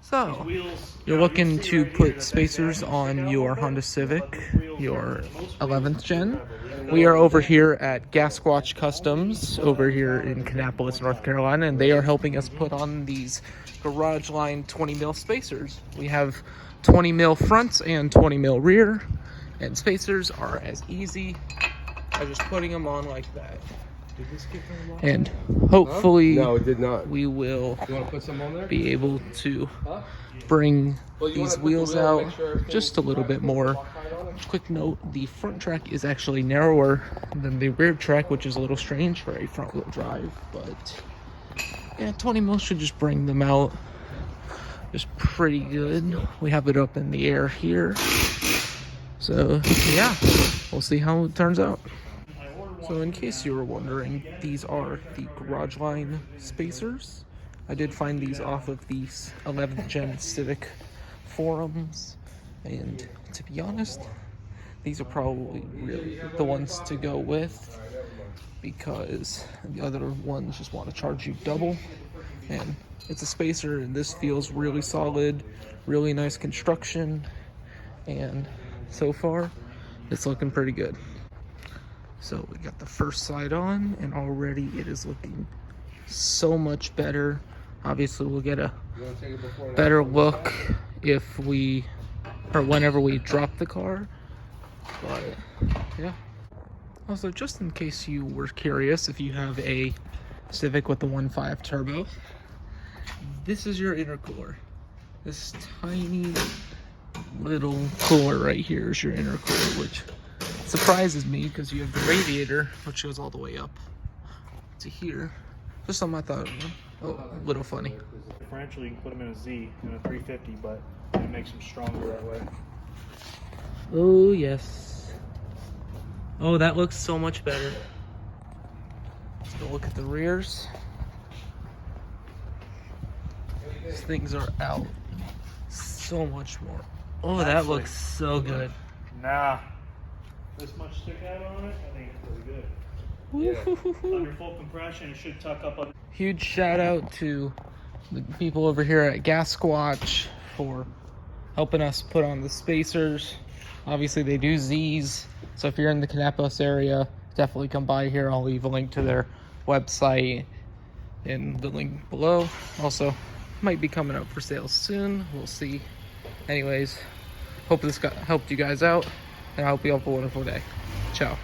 So, you're looking to put spacers on your Honda Civic, your 11th gen. We are over here at Gasquatch Customs over here in Kannapolis, North Carolina, and they are helping us put on these Garageline 20 mil spacers. We have 20 mil fronts and 20 mil rear, and spacers are as easy as just putting them on like that. Did this get very long? And hopefully, no, it did not. we will You want to put some on there? be able to bring these wheels out just a little bit more. Quick note, the front track is actually narrower than the rear track, which is a little strange for a front wheel drive, but yeah, 20 mil should just bring them out just pretty good. We have it up in the air here, so yeah, we'll see how it turns out. So in case you were wondering, these are the Garageline spacers. I did find these off of the 11th gen Civic forums, and to be honest, these are probably really the ones to go with, because the other ones just want to charge you double, and it's a spacer and this feels really solid, really nice construction, and so far it's looking pretty good. So we got the first side on, and already it is looking so much better. Obviously we'll get a better look if we, or whenever we drop the car, but yeah. Also, just in case you were curious, if you have a Civic with the 1.5 turbo, this is your intercooler. This tiny little cooler right here is your intercooler, which surprises me because you have the radiator, which goes all the way up to here. Just something I thought, a little funny. Differentially, you can put them in a Z and a 350, but it makes them stronger that way. Oh yes. Oh, that looks so much better. Let's go look at the rears. These things are out so much more. Oh, that looks so good. Nah. This much stick out on it, I think it's pretty good. Yeah. Under full compression, it should tuck up. Huge shout out to the people over here at Gasquatch for helping us put on the spacers. Obviously they do Z's, so if you're in the Kannapolis area, definitely come by here. I'll leave a link to their website in the link below. Also, might be coming up for sale soon, we'll see. Anyways, hope this helped you guys out, and I hope you have a wonderful day. Ciao.